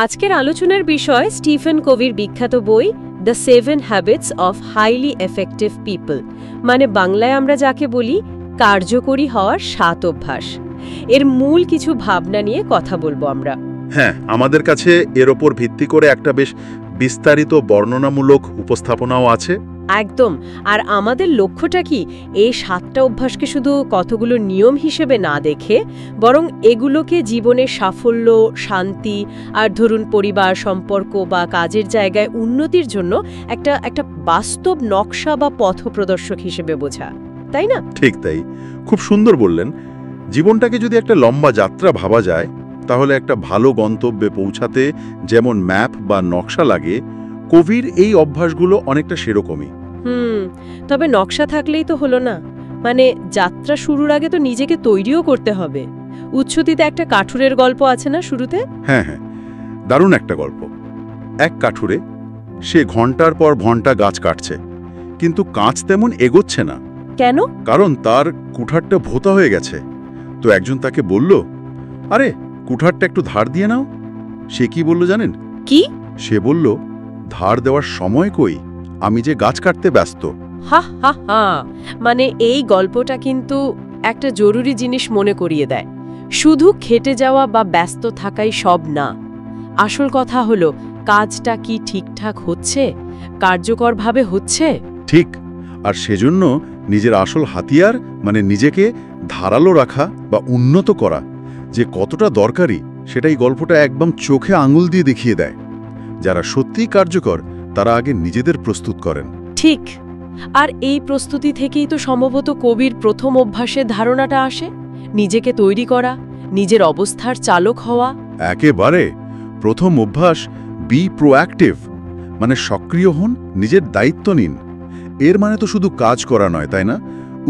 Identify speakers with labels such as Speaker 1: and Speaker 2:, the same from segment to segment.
Speaker 1: আজকের আলোচনার বিষয় স্টিফেন কোভির বিখ্যাত বই the 7 habits of highly effective people, মানে বাংলায় আমরা যাকে বলি কার্যকরী হওয়ার 7 অভ্যাস। এর মূল কিছু ভাবনা নিয়ে কথা বলবো আমরা।
Speaker 2: হ্যাঁ, আমাদের কাছে এর ওপর ভিত্তি করে একটা বেশ বিস্তারিত বর্ণনামূলক উপস্থাপনাও আছে।
Speaker 1: একদম। আর আমাদের লক্ষ্যটা কি, এই 7টা অভ্যাসকে শুধু কতগুলো নিয়ম হিসেবে না দেখে, বরং এগুলোকে জীবনের সাফল্য, শান্তি আর ধরুন পরিবার, সম্পর্ক বা কাজের জায়গায় উন্নতির জন্য একটা বাস্তব নকশা বা পথপ্রদর্শক হিসেবে বোঝা, তাই না?
Speaker 2: ঠিক তাই, খুব সুন্দর বললেন। জীবনটাকে যদি একটা লম্বা যাত্রা ভাবা যায়, তাহলে একটা ভালো গন্তব্যে পৌঁছাতে যেমন ম্যাপ বা নকশা লাগে, কোভির এই অভ্যাসগুলো অনেকটা সেরকমই।
Speaker 1: তবে নকশা থাকলেই তো হলো না, মানে যাত্রা শুরুর আগে তো নিজেকে তৈরিও করতে হবে। উচ্ছ্বসিতে একটা কাঠুরের গল্প আছে না শুরুতে?
Speaker 2: হ্যাঁ, দারুণ একটা গল্প। এক কাঠুরে, সে ঘন্টার পর ঘন্টা গাছ কাটছে, কিন্তু কাজ তেমন এগোচ্ছে না।
Speaker 1: কেন?
Speaker 2: কারণ তার কুঠারটা ভোঁতা হয়ে গেছে। তো একজন তাকে বলল, আরে কুঠারটা একটু ধার দিয়ে নাও। সে কি বলল জানেন?
Speaker 1: কি?
Speaker 2: সে বলল, ধার দেওয়ার সময় কই, আমি যে গাছ কাটতে ব্যস্ত।
Speaker 1: হা হা হা, মানে এই গল্পটা কিন্তু একটা জরুরি জিনিস মনে করিয়ে দেয়। শুধু খেটে যাওয়া বা ব্যস্ত থাকাই সব না। আসল কথা হলো, কাজটা কি ঠিকঠাক হচ্ছে, কার্যকরভাবে হচ্ছে?
Speaker 2: ঠিক। আর সেজন্য নিজের আসল হাতিয়ার, মানে নিজেকে ধারালো রাখা বা উন্নত করা যে কতটা দরকারি, সেটাই গল্পটা একদম চোখে আঙুল দিয়ে দেখিয়ে দেয়। যারা সত্যিই কার্যকর, তারা আগে নিজেদের প্রস্তুত করেন।
Speaker 1: ঠিক। আর এই প্রস্তুতি থেকেই তো সম্ভবত কবির প্রথম অভ্যাসের ধারণাটা আসে, নিজেকে তৈরি করা, নিজের অবস্থার চালক হওয়া।
Speaker 2: একেবারে প্রথম অভ্যাস, বি প্রোঅ্যাক্টিভ, মানে সক্রিয় হন, নিজের দায়িত্ব নিন। এর মানে তো শুধু কাজ করা নয়, তাই না?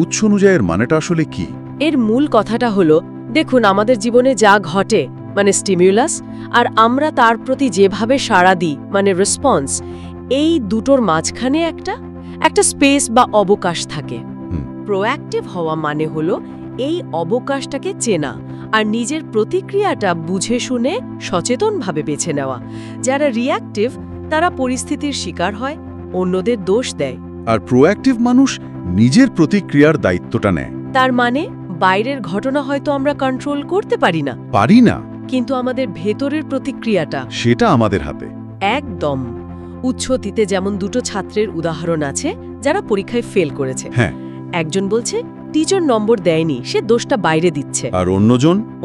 Speaker 2: উৎস অনুযায়ী এর মানেটা আসলে কি?
Speaker 1: এর মূল কথাটা হলো, দেখুন আমাদের জীবনে যা ঘটে, মানে স্টিমিউলাস, আর আমরা তার প্রতি যেভাবে সাড়া দিই, মানে রেসপন্স, এই দুটোর মাঝখানে একটা স্পেস বা অবকাশ থাকে। প্রোঅ্যাক্টিভ হওয়া মানে হলো এই অবকাশটাকে চেনা আর নিজের প্রতিক্রিয়াটা বুঝে শুনে সচেতনভাবে বেছে নেওয়া। যারা রিঅ্যাক্টিভ, তারা পরিস্থিতির শিকার হয়, অন্যদের দোষ দেয়।
Speaker 2: আর প্রোঅ্যাক্টিভ মানুষ নিজের প্রতিক্রিয়ার দায়িত্বটা নেয়।
Speaker 1: তার মানে বাইরের ঘটনা হয়তো আমরা কন্ট্রোল করতে পারি না, কিন্তু আমাদের ভেতরের প্রতিক্রিয়াটা, সেটা
Speaker 2: আমাদের হাতে।
Speaker 1: একদম। উচ্ছ্বসিতে যেমন দুটো ছাত্রের উদাহরণ আছে যারা পরীক্ষায় ফেল করেছে।
Speaker 2: হ্যাঁ।
Speaker 1: একজন বলছে টিচার নম্বর দেয়নি, সে দোষটা বাইরে দিচ্ছে।
Speaker 2: আর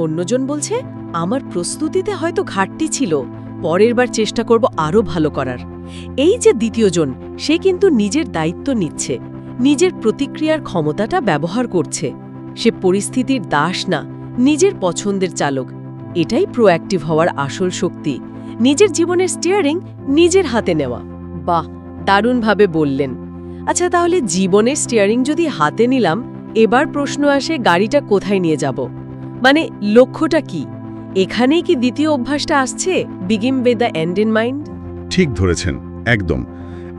Speaker 2: অন্যজন
Speaker 1: বলছে আমার প্রস্তুতিতে হয়তো ঘাটতি ছিল, পরের বার চেষ্টা করব আরো ভালো করার। এই যে দ্বিতীয়জন, সে কিন্তু নিজের দায়িত্ব নিচ্ছে, নিজের প্রতিক্রিয়ার ক্ষমতাটা ব্যবহার করছে। সে পরিস্থিতির দাস না, নিজের পছন্দের চালক। এটাই প্রোঅ্যাক্টিভ হওয়ার আসল শক্তি, নিজের জীবনের স্টিয়ারিং নিজের হাতে নেওয়া। বাহ, দারুণভাবে বললেন। আচ্ছা, তাহলে জীবনের স্টিয়ারিং যদি হাতে নিলাম, এবার প্রশ্ন আসে, গাড়িটা কোথায় নিয়ে যাব? মানে লক্ষ্যটা কি? এখানেই কি দ্বিতীয় অভ্যাসটা আসছে, begin with the end in mind?
Speaker 2: ঠিক ধরেছেন, একদম।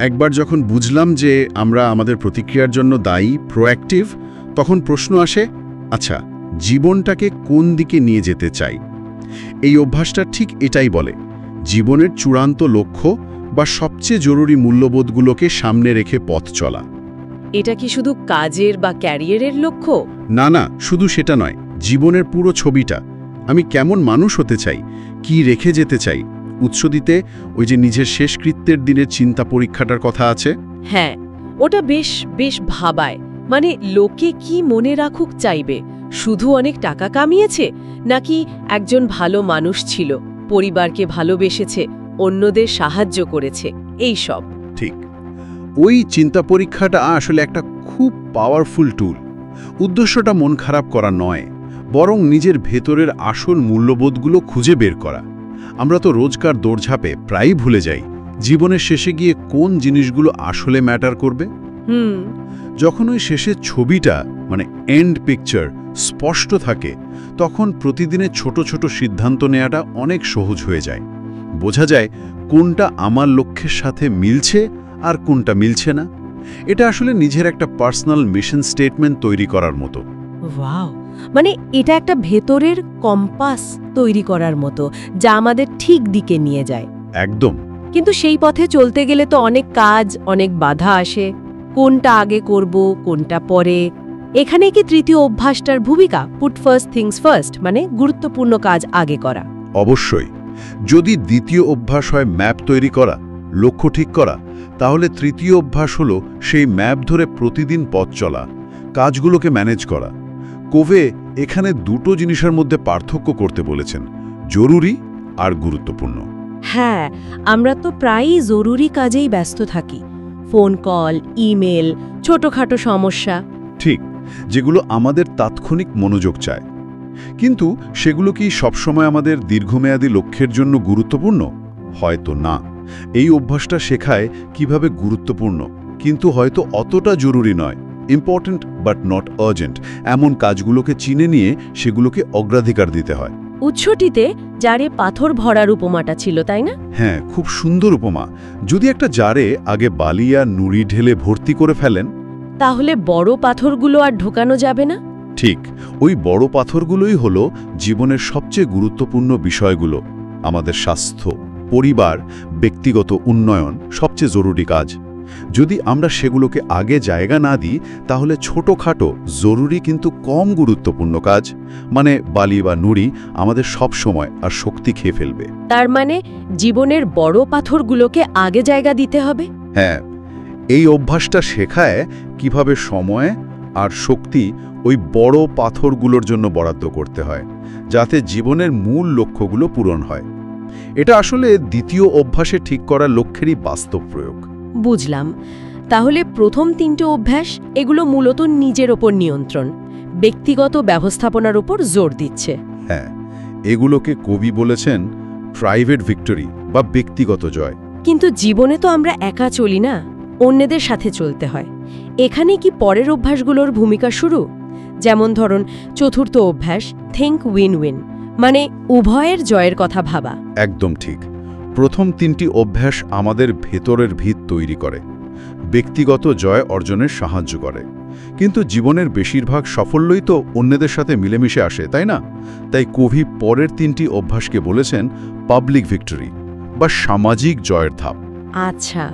Speaker 2: একবার যখন বুঝলাম যে আমরা আমাদের প্রতিক্রিয়ার জন্য দায়ী, প্রোঅ্যাক্টিভ, তখন প্রশ্ন আসে, আচ্ছা জীবনটাকে কোন দিকে নিয়ে যেতে চাই? এই অভ্যাসটা ঠিক এটাই বলে, জীবনের চূড়ান্ত লক্ষ্য বা সবচেয়ে জরুরি মূল্যবোধগুলোকে সামনে রেখে পথ চলা।
Speaker 1: এটা কি শুধু কাজের বা ক্যারিয়ারের লক্ষ্য?
Speaker 2: না, শুধু সেটা নয়, জীবনের পুরো ছবিটা। আমি কেমন মানুষ হতে চাই, কি রেখে যেতে চাই। উৎসদিতে ওই যে নিজের শেষকৃত্যের দিনের চিন্তা পরীক্ষাটার কথা আছে।
Speaker 1: হ্যাঁ, ওটা বেশ ভাবায়। মানে লোকে কি মনে রাখুক চাইবে, শুধু অনেক টাকা কামিয়েছে, নাকি একজন ভালো মানুষ ছিল, পরিবারকে ভালোবেসেছে, অন্যদের সাহায্য করেছে, এই সব।
Speaker 2: ঠিক। ওই চিন্তা পরীক্ষাটা আসলে একটা খুব পাওয়ারফুল টুল। উদ্দেশ্যটা মন খারাপ করা নয়, বরং নিজের ভেতরের আসল মূল্যবোধগুলো খুঁজে বের করা। আমরা তো রোজকার দৌড়ঝাঁপে প্রায়ই ভুলে যাই জীবনের শেষে গিয়ে কোন জিনিসগুলো আসলে ম্যাটার করবে। যখন ওই শেষের ছবিটা, মানে এন্ড পিকচার, স্পষ্ট থাকে, তখন প্রতিদিনের ছোট ছোট সিদ্ধান্ত নেওয়াটা অনেক সহজ হয়ে যায়। বোঝা যায় কোনটা আমার লক্ষ্যের সাথে মিলছে আর কোনটা মিলছে না। এটা আসলে নিজের একটা পার্সোনাল মিশন স্টেটমেন্ট তৈরি করার মতো।
Speaker 1: ওয়াও, মানে এটা একটা ভেতরের কম্পাস তৈরি করার মতো, যা আমাদের ঠিক দিকে নিয়ে যায়।
Speaker 2: একদম।
Speaker 1: কিন্তু সেই পথে চলতে গেলে তো অনেক কাজ, অনেক বাধা আসে। কোনটা আগে করব, কোনটা পরে। এখানে কি তৃতীয় অভ্যাসটার ভূমিকা, পুট ফার্স্ট থিংস ফার্স্ট, মানে গুরুত্বপূর্ণ কাজ আগে করা?
Speaker 2: অবশ্যই। যদি দ্বিতীয় অভ্যাস হয় ম্যাপ তৈরি করা, লক্ষ্য ঠিক করা, তাহলে তৃতীয় অভ্যাস হলো সেই ম্যাপ ধরে প্রতিদিন পথ চলা, কাজগুলোকে ম্যানেজ করা। কোভে এখানে দুটো জিনিসের মধ্যে পার্থক্য করতে বলেছেন, জরুরি আর গুরুত্বপূর্ণ।
Speaker 1: হ্যাঁ, আমরা তো প্রায়ই জরুরি কাজেই ব্যস্ত থাকি। ফোন কল, ইমেল, ছোটখাটো সমস্যা।
Speaker 2: ঠিক, যেগুলো আমাদের তাৎক্ষণিক মনোযোগ চায়। কিন্তু সেগুলো কি সবসময় আমাদের দীর্ঘমেয়াদী লক্ষ্যের জন্য গুরুত্বপূর্ণ? হয়তো না। এই অভ্যাসটা শেখায় কিভাবে গুরুত্বপূর্ণ, কিন্তু হয়তো অতটা জরুরি নয়, ইম্পর্ট্যান্ট বাট নট আর্জেন্ট, এমন কাজগুলোকে চিনে নিয়ে সেগুলোকে অগ্রাধিকার দিতে হয়।
Speaker 1: উৎসটিতে জারে পাথর ভরার উপমাটা ছিল, তাই না?
Speaker 2: হ্যাঁ, খুব সুন্দর উপমা। যদি একটা জারে আগে বালি আর নুড়ি ঢেলে ভর্তি করে ফেলেন,
Speaker 1: তাহলে বড় পাথরগুলো আর ঢোকানো যাবে না।
Speaker 2: ঠিক ওই বড় পাথরগুলোই হলো জীবনের সবচেয়ে গুরুত্বপূর্ণ বিষয়গুলো। আমাদের স্বাস্থ্য, পরিবার, ব্যক্তিগত উন্নয়ন, সবচেয়ে জরুরি কাজ। যদি আমরা সেগুলোকে আগে জায়গা না দিই, তাহলে ছোটখাটো জরুরি কিন্তু কম গুরুত্বপূর্ণ কাজ, মানে বালি বা নুড়ি, আমাদের সব সময় আর শক্তি খেয়ে ফেলবে।
Speaker 1: তার মানে জীবনের বড় পাথরগুলোকে আগে জায়গা দিতে হবে।
Speaker 2: হ্যাঁ, এই অভ্যাসটা শেখায় কিভাবে সময় আর শক্তি ওই বড় পাথরগুলোর জন্য বরাদ্দ করতে হয়, যাতে জীবনের মূল লক্ষ্যগুলো পূরণ হয়। এটা আসলে দ্বিতীয় অভ্যাসে ঠিক করা লক্ষ্যেরই বাস্তব প্রয়োগ।
Speaker 1: বুঝলাম। তাহলে প্রথম তিনটে অভ্যাস, এগুলো মূলত নিজের ওপর নিয়ন্ত্রণ, ব্যক্তিগত ব্যবস্থাপনার উপর জোর দিচ্ছে।
Speaker 2: হ্যাঁ, এগুলোকে কবি বলেছেন প্রাইভেট ভিক্টরি বা ব্যক্তিগত জয়।
Speaker 1: কিন্তু জীবনে তো আমরা একা চলি না, অন্যদের সাথে চলতে হয়। এখানে কি পরের অভ্যাসগুলোর ভূমিকা শুরু? যেমন ধরুন চতুর্থ অভ্যাস, থিঙ্ক উইন উইন, মানে উভয়ের জয়ের কথা ভাবা।
Speaker 2: একদম ঠিক। প্রথম তিনটি অভ্যাস আমাদের ভেতরের ভিত তৈরি করে, ব্যক্তিগত জয় অর্জনের সাহায্য করে। কিন্তু জীবনের বেশিরভাগ সাফল্যই তো অন্যদের সাথে মিলেমিশে আসে, তাই না? তাই কবি পরের তিনটি অভ্যাসকে বলেছেন পাবলিক ভিক্টরি বা সামাজিক জয়ের ধাপ।
Speaker 1: আচ্ছা।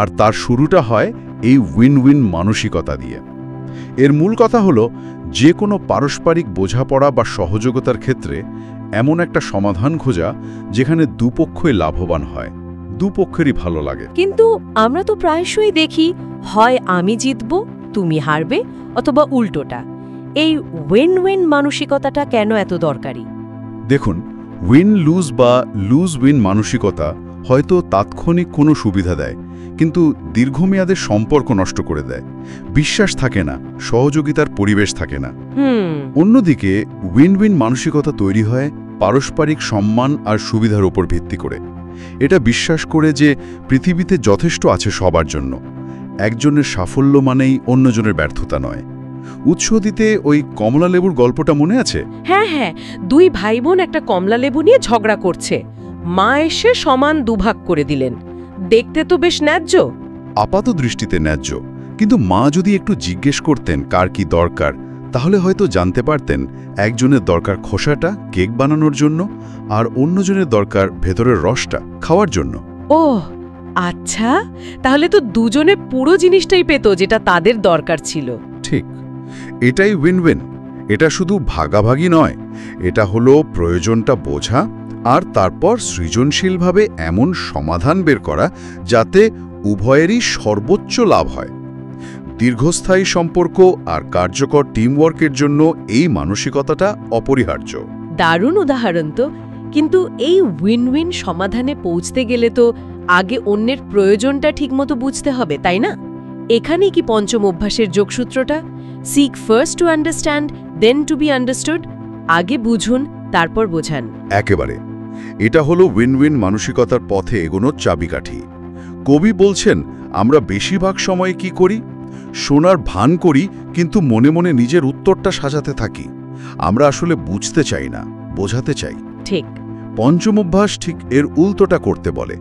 Speaker 2: আর তার শুরুটা হয় এই উইন উইন মানসিকতা দিয়ে। এর মূল কথা হলো, যে কোনো পারস্পরিক বোঝাপড়া বা সহযোগিতার ক্ষেত্রে এমন একটা সমাধান খোঁজা যেখানে দুপক্ষই লাভবান হয়, দুপক্ষেরই ভালো লাগে।
Speaker 1: কিন্তু আমরা তো প্রায়শই দেখি, হয় আমি জিতব, তুমি হারবে, অথবা উল্টোটা। এই উইন উইন মানসিকতাটা কেন এত দরকারি?
Speaker 2: দেখুন, উইন লুজ বা লুজ উইন মানসিকতা হয়তো তাৎক্ষণিক কোনো সুবিধা দেয়, কিন্তু দীর্ঘমেয়াদে সম্পর্ক নষ্ট করে দেয়। বিশ্বাস থাকে না, সহযোগিতার পরিবেশ থাকে না। অন্যদিকে উইন উইন মানসিকতা তৈরি হয় পারস্পরিক সম্মান আর সুবিধার উপর ভিত্তি করে। এটা বিশ্বাস করে যে পৃথিবীতে যথেষ্ট আছে সবার জন্য, একজনের সাফল্য মানেই অন্যজনের ব্যর্থতা নয়। উৎস দিতে ওই কমলা লেবুর গল্পটা মনে আছে?
Speaker 1: হ্যাঁ হ্যাঁ, দুই ভাই বোন একটা কমলা লেবু নিয়ে ঝগড়া করছে। মা এসে সমান দুভাগ করে দিলেন। দেখতে তো বেশ ন্যায্য।
Speaker 2: আপাত দৃষ্টিতে ন্যায্য, কিন্তু মা যদি একটু জিজ্ঞেস করতেন কার কি দরকার, তাহলে হয়তো জানতে পারতেন একজনের দরকার খোসাটা কেক বানানোর জন্য, আর অন্যজনের দরকার ভেতরের রসটা খাওয়ার জন্য।
Speaker 1: ওহ আচ্ছা, তাহলে তো দুজনে পুরো জিনিসটাই পেত যেটা তাদের দরকার ছিল।
Speaker 2: ঠিক, এটাই উইন উইন। এটা শুধু ভাগাভাগি নয়, এটা হলো প্রয়োজনটা বোঝা আর তারপর সৃজনশীলভাবে এমন সমাধান বের করা যাতে উভয়েরই সর্বোচ্চ লাভ হয়। দীর্ঘস্থায়ী সম্পর্ক আর কার্যকর টিমওয়ার্কের জন্য এই মানসিকতাটা অপরিহার্য।
Speaker 1: দারুণ উদাহরণ তো। কিন্তু এই উইন উইন সমাধানে পৌঁছতে গেলে তো আগে অন্যের প্রয়োজনটা ঠিকমতো বুঝতে হবে, তাই না? এখানেই কি পঞ্চম অভ্যাসের যোগসূত্রটা, seek first to understand then to be understood? আগে বুঝুন, তারপর বোঝান।
Speaker 2: একেবারে, এটা হলো উইন উইন মানসিকতার পথে এগোনোর চাবিকাঠি। কবি বলছেন, আমরা বেশিরভাগ সময় কি করি? শোনার ভান করি, কিন্তু মনে মনে নিজের উত্তরটা সাজাতে থাকি। আমরা আসলে বুঝতে চাই না, বোঝাতে চাই।
Speaker 1: ঠিক।
Speaker 2: পঞ্চম অভ্যাস ঠিক এর উল্টোটা করতে বলে।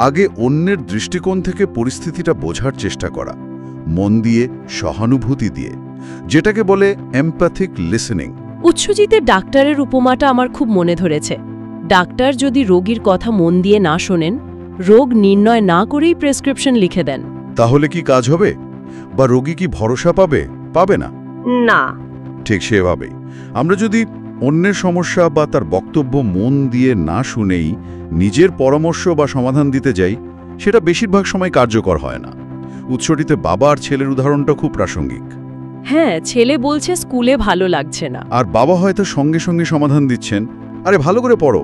Speaker 2: আগে অন্যের দৃষ্টিকোণ থেকে পরিস্থিতিটা বোঝার চেষ্টা করা, মন দিয়ে, সহানুভূতি দিয়ে, যেটাকে বলে এমপ্যাথিক লিসেনিং।
Speaker 1: উৎসজিতের ডাক্তারের উপমাটা আমার খুব মনে ধরেছে। ডাক্তার যদি রোগীর কথা মন দিয়ে না শোনেন, রোগ নির্ণয় না করেই প্রেসক্রিপশন লিখে দেন,
Speaker 3: তাহলে কি কাজ হবে? বা রোগী কি ভরসা পাবে? পাবে না।
Speaker 1: না।
Speaker 3: ঠিক সেভাবেই আমরা যদি অন্যের সমস্যা বা তার বক্তব্য মন দিয়ে না শুনেই নিজের পরামর্শ বা সমাধান দিতে যাই, সেটা বেশিরভাগ সময় কার্যকর হয় না। উৎসটিতে বাবা আর ছেলের উদাহরণটা খুব প্রাসঙ্গিক।
Speaker 1: হ্যাঁ, ছেলে বলছে স্কুলে ভালো লাগছে না,
Speaker 3: আর বাবা হয়তো সঙ্গে সঙ্গে সমাধান দিচ্ছেন, আরে ভালো করে পড়ো।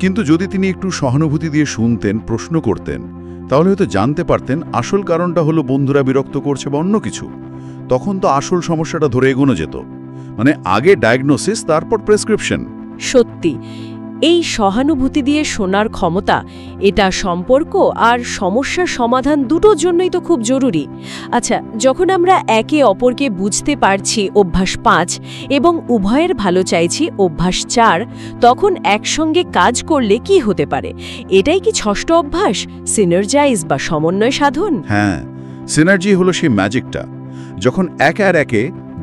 Speaker 3: কিন্তু যদি তিনি একটু সহানুভূতি দিয়ে শুনতেন, প্রশ্ন করতেন, তাহলে হয়তো জানতে পারতেন আসল কারণটা হলো বন্ধুরা বিরক্ত করছে বা অন্য কিছু। তখন তো আসল সমস্যাটা ধরে এগোনো যেত। মানে আগে ডায়াগনোসিস, তারপর প্রেসক্রিপশন।
Speaker 1: সত্যি এই সহানুভূতি দিয়ে শোনার ক্ষমতা, এটা সম্পর্ক আর সমস্যার সমাধান দুটোর জন্যই তো খুব জরুরি। আচ্ছা, যখন আমরা একে অপরকে বুঝতে পারছি অভ্যাস 5 এবং উভয়ের ভালো চাইছি অভ্যাস 4, তখন একসঙ্গে কাজ করলে কি হতে পারে? এটাই কি ষষ্ঠ অভ্যাস, সিনার্জাইজ বা সমন্বয় সাধন?
Speaker 3: হ্যাঁ, সিনার্জি হলো সেই ম্যাজিকটা, যখন এক আর একে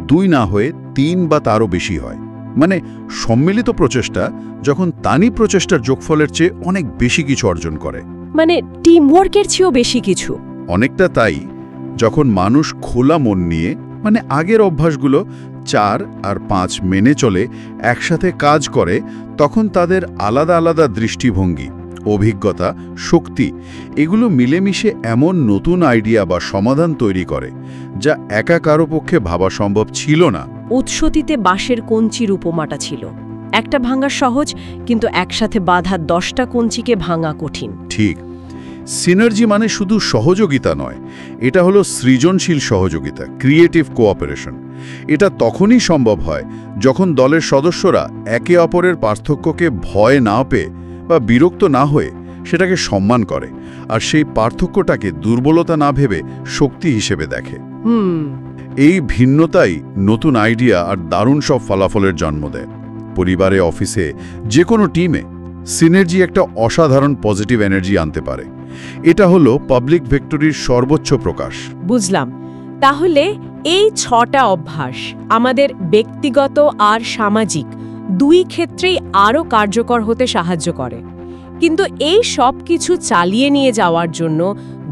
Speaker 3: 2 না হয়ে 3 বা তারও বেশি হয়। মানে সম্মিলিত প্রচেষ্টা যখন তানি প্রচেষ্টার যোগফলের চেয়ে অনেক বেশি কিছু অর্জন করে,
Speaker 1: মানে টিমওয়ার্কের চেয়েও বেশি কিছু।
Speaker 3: অনেকটা তাই। যখন মানুষ খোলা মন নিয়ে, মানে আগের অভ্যাসগুলো 4 আর 5 মেনে চলে, একসাথে কাজ করে, তখন তাদের আলাদা আলাদা দৃষ্টিভঙ্গি, অভিজ্ঞতা, শক্তি এগুলো মিলেমিশে এমন নতুন আইডিয়া বা সমাধান তৈরি করে যা একা কারো পক্ষে ভাবা সম্ভব ছিল না।
Speaker 1: উৎসতিতে বাঁশের কঞ্চির উপমাটা ছিল। একটা ভাঙা সহজ, কিন্তু একসাথে বাঁধা 10টা কঞ্চিকে ভাঙা কঠিন।
Speaker 3: ঠিক। সিনার্জি মানে শুধু সহযোগিতা নয়, এটা হলো সৃজনশীল সহযোগিতা, ক্রিয়েটিভ কোঅপারেশন। এটা তখনই সম্ভব হয় যখন দলের সদস্যরা একে অপরের পার্থক্যকে ভয় না পেয়ে বা বিরক্ত না হয়ে সেটাকে সম্মান করে, আর সেই পার্থক্যটাকে দুর্বলতা না ভেবে শক্তি হিসেবে দেখে। এই ভিন্নতাই নতুন আইডিয়া আর দারুণ সব ফলাফলের জন্ম দেয়। পরিবারে, অফিসে, যে কোনো টিমে সিনার্জি একটা অসাধারণ পজিটিভ এনার্জি আনতে পারে। এটা হলো পাবলিক ভিক্টরির সর্বোচ্চ প্রকাশ।
Speaker 1: বুঝলাম। তাহলে এই 6টা অভ্যাস আমাদের ব্যক্তিগত আর সামাজিক দুই ক্ষেত্রেই আরও কার্যকর হতে সাহায্য করে। কিন্তু এই সব কিছু চালিয়ে নিয়ে যাওয়ার জন্য,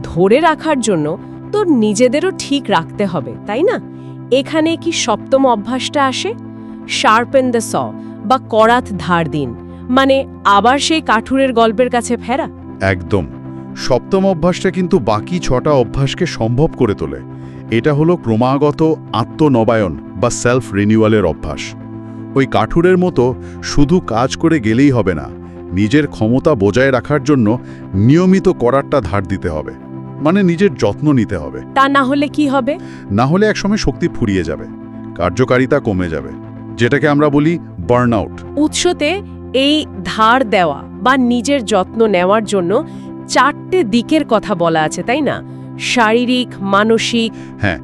Speaker 1: ধরে রাখার জন্য তো নিজেদেরও ঠিক রাখতে হবে, তাই না? এখানে কি সপ্তম অভ্যাসটা আসে, শার্পেন দ্য স, বা করাত ধার দিন, মানে আবার সেই কাঠুরের গল্পের কাছে ফেরা?
Speaker 3: একদম। সপ্তম অভ্যাসটা কিন্তু বাকি 6টা অভ্যাসকে সম্ভব করে তোলে। এটা হলো ক্রমাগত আত্মনবায়ন বা সেলফ রিনিউয়ালের অভ্যাস। ওই কাঠুরের মতো শুধু কাজ করে গেলেই হবে না, নিজের ক্ষমতা বজায় রাখার জন্য নিয়মিত করারটা ধার দিতে হবে, মানে নিজের যত্ন নিতে হবে।
Speaker 1: তা না হলে কি হবে?
Speaker 3: না হলে একসময় শক্তি ফুরিয়ে যাবে, কার্যকারিতা কমে যাবে, যেটাকে আমরা বলি বার্নআউট।
Speaker 1: উৎসতে এই ধার দেওয়া বা নিজের যত্ন নেওয়ার জন্য 4টে দিকের কথা বলা আছে, তাই না? শারীরিক, মানসিক।
Speaker 3: হ্যাঁ,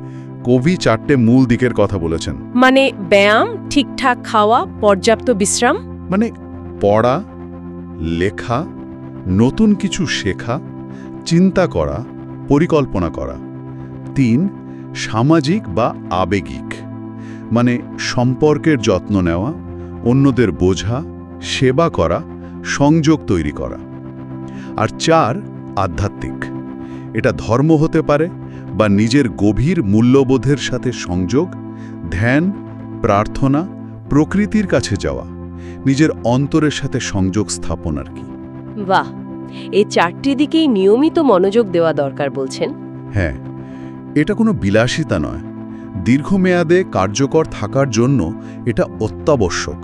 Speaker 3: কবি 4টে মূল দিকের কথা বলেছেন।
Speaker 1: মানে ব্যায়াম, ঠিকঠাক খাওয়া, পর্যাপ্ত বিশ্রাম।
Speaker 3: মানে পড়া, লেখা, নতুন কিছু শেখা, চিন্তা করা, পরিকল্পনা করা। 3, সামাজিক বা আবেগিক, মানে সম্পর্কের যত্ন নেওয়া, অন্যদের বোঝা, সেবা করা, সংযোগ তৈরি করা। আর 4, আধ্যাত্মিক। এটা ধর্ম হতে পারে বা নিজের গভীর মূল্যবোধের সাথে সংযোগ, ধ্যান, প্রার্থনা, প্রকৃতির কাছে যাওয়া, নিজের অন্তরের সাথে সংযোগ স্থাপন আর কি।
Speaker 1: বাহ, এই 4টি দিকেই নিয়মিত মনোযোগ দেওয়া দরকার বলছেন।
Speaker 3: হ্যাঁ, এটা কোনো বিলাসিতা নয়, দীর্ঘমেয়াদে কার্যকর থাকার জন্য এটা অত্যাবশ্যক,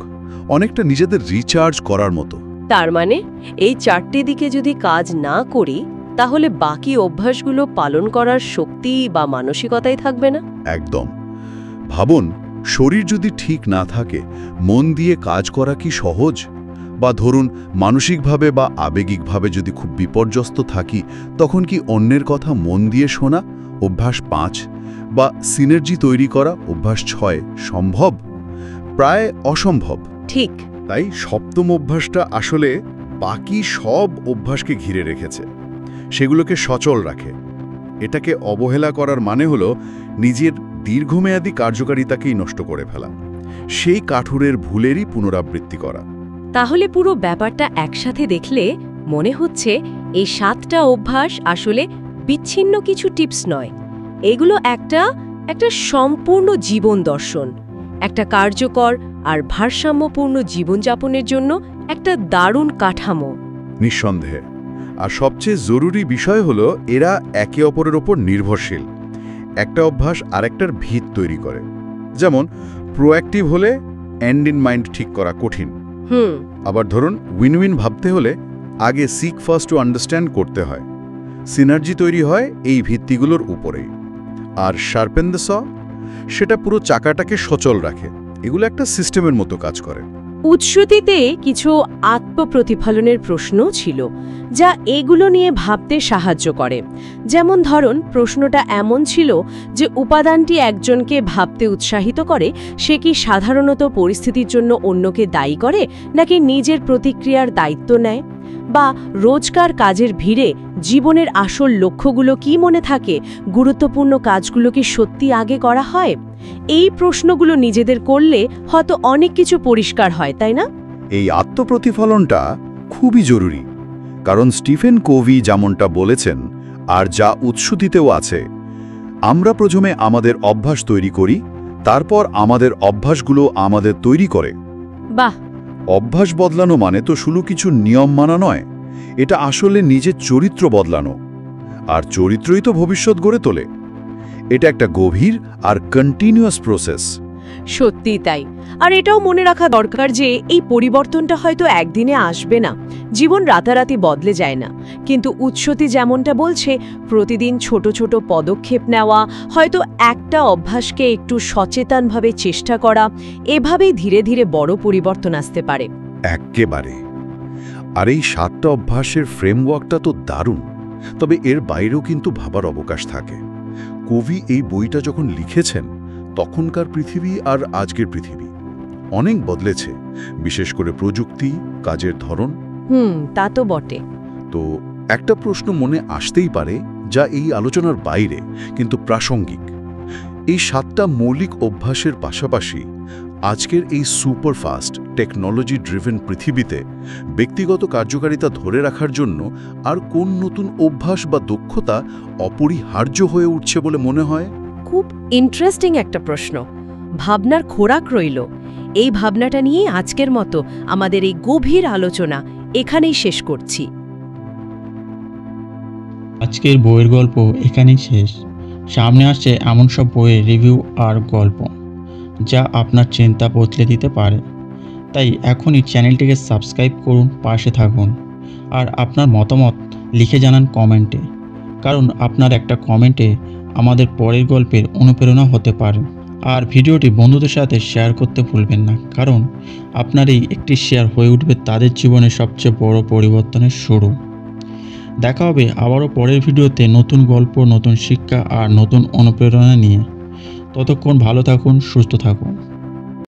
Speaker 3: অনেকটা নিজেদের রিচার্জ করার মতো।
Speaker 1: তার মানে এই 4টি দিকে যদি কাজ না করি, তাহলে বাকি অভ্যাসগুলো পালন করার শক্তি বা মানসিকতাই থাকবে না।
Speaker 3: একদম। ভাবুন, শরীর যদি ঠিক না থাকে, মন দিয়ে কাজ করা কি সহজ? বা ধরুন মানসিকভাবে বা আবেগিকভাবে যদি খুব বিপর্যস্ত থাকি, তখন কি অন্যের কথা মন দিয়ে শোনা, অভ্যাস 5, বা সিনার্জি তৈরি করা, অভ্যাস 6 সম্ভব? প্রায় অসম্ভব।
Speaker 1: ঠিক।
Speaker 3: তাই সপ্তম অভ্যাসটা আসলে বাকি সব অভ্যাসকে ঘিরে রেখেছে, সেগুলোকে সচল রাখে। এটাকে অবহেলা করার মানে হলো নিজের দীর্ঘমেয়াদী কার্যকারিতাকেই নষ্ট করে ফেলা। সেই কাঠুরের ভুলেরই পুনরাবৃত্তি করা।
Speaker 1: তাহলে পুরো ব্যাপারটা একসাথে দেখলে মনে হচ্ছে এই 7টা অভ্যাস আসলে বিচ্ছিন্ন কিছু টিপস নয়, এগুলো একটা সম্পূর্ণ জীবন দর্শন, একটা কার্যকর আর ভারসাম্যপূর্ণ জীবনযাপনের জন্য একটা দারুণ কাঠামো।
Speaker 3: নিঃসন্দেহে। আর সবচেয়ে জরুরি বিষয় হলো এরা একে অপরের ওপর নির্ভরশীল। একটা অভ্যাস আরেকটার ভিত তৈরি করে। যেমন প্রোঅ্যাক্টিভ হলে এন্ড ইন মাইন্ড ঠিক করা কঠিন। আবার ধরুন উইন উইন ভাবতে হলে আগে সিক ফার্স্ট টু আন্ডারস্ট্যান্ড করতে হয়। সিনার্জি তৈরি হয় এই ভিত্তিগুলোর উপরেই। আর শার্পেন দ্য স, সেটা পুরো চাকাটাকে সচল রাখে। এগুলো একটা সিস্টেমের মতো কাজ করে।
Speaker 1: উৎসতিতে কিছু আত্মপ্রতিফলনের প্রশ্নও ছিল, যা এগুলো নিয়ে ভাবতে সাহায্য করে। যেমন ধরুন, প্রশ্নটা এমন ছিল যে উপাদানটি একজনকে ভাবতে উৎসাহিত করে, সে কি সাধারণত পরিস্থিতির জন্য অন্যকে দায়ী করে নাকি নিজের প্রতিক্রিয়ার দায়িত্ব নেয়, বা রোজকার কাজের ভিড়ে জীবনের আসল লক্ষ্যগুলো কি মনে থাকে, গুরুত্বপূর্ণ কাজগুলো কি সত্যি আগে করা হয়। এই প্রশ্নগুলো নিজেদের করলে হয়তো অনেক কিছু পরিষ্কার হয়, তাই না?
Speaker 3: এই আত্মপ্রতিফলনটা খুবই জরুরি, কারণ স্টিফেন কোভি যেমনটা বলেছেন, আর যা উৎসতিতেও আছে, আমরা প্রথমে আমাদের অভ্যাস তৈরি করি, তারপর আমাদের অভ্যাসগুলো আমাদের তৈরি করে।
Speaker 1: বাহ!
Speaker 3: অভ্যাস বদলানো মানে তো শুধু কিছু নিয়ম মানা নয়, এটা আসলে নিজের চরিত্র বদলানো। আর চরিত্রই তো ভবিষ্যৎ গড়ে তোলে। এটা একটা গভীর আর কন্টিনিউয়াস প্রসেস।
Speaker 1: সত্যি তাই। আর এটাও মনে রাখা দরকার যে এই পরিবর্তনটা হয়তো একদিনে আসবে না, জীবন রাতারাতি বদলে যায় না। কিন্তু উৎসতি যেমনটা বলছে, প্রতিদিন ছোট ছোট পদক্ষেপ নেওয়া, হয়তো একটা অভ্যাসকে একটু সচেতনভাবে চেষ্টা করা, এভাবেই ধীরে ধীরে বড় পরিবর্তন আসতে পারে।
Speaker 3: একেবারে। আর এই 7টা অভ্যাসের ফ্রেমওয়ার্কটা তো দারুণ, তবে এর বাইরেও কিন্তু ভাবার অবকাশ থাকে। কোভি এই বইটা যখন লিখেছেন, তখনকার পৃথিবী আর আজকের পৃথিবী অনেক বদলেছে, বিশেষ করে প্রযুক্তি, কাজের ধরন।
Speaker 1: তা তো বটে।
Speaker 3: তো একটা প্রশ্ন মনে আসতেই পারে, যা এই আলোচনার বাইরে কিন্তু প্রাসঙ্গিক। এই 7টা মৌলিক অভ্যাসের পাশাপাশি আজকের এই সুপারফাস্ট টেকনোলজি ড্রিভেন পৃথিবীতে ব্যক্তিগত কার্যকারিতা ধরে রাখার জন্য আর কোন নতুন অভ্যাস বা দক্ষতা অপরিহার্য হয়ে উঠছে বলে মনে হয়?
Speaker 1: খুব ইন্টারেস্টিং একটা প্রশ্ন, ভাবনার খোরাক রইল। এই ভাবনাটা নিয়ে আজকের মতো আমাদের এই গভীর আলোচনা এখানেই শেষ করছি।
Speaker 4: আজকের বইয়ের গল্প এখানেই শেষ। সামনে আসছে এমন সব বইয়ের রিভিউ আর গল্প যা আপনার চিন্তা বদলে দিতে পারে। তাই এখনই চ্যানেলটিকে সাবস্ক্রাইব করুন, পাশে থাকুন, আর আপনার মতামত লিখে জানান কমেন্টে, কারণ আপনার একটা কমেন্টে আমাদের পরের গল্পের অনুপ্রেরণা হতে পারে। আর ভিডিওটি বন্ধুদের সাথে শেয়ার করতে ভুলবেন না, কারণ আপনার এই একটি শেয়ার হয়ে উঠবে তাদের জীবনের সবচেয়ে বড় পরিবর্তনের শুরু। দেখা হবে আবারও পরের ভিডিওতে নতুন গল্প, নতুন শিক্ষা আর নতুন অনুপ্রেরণা নিয়ে। ততক্ষণ ভালো থাকুন, সুস্থ থাকুন।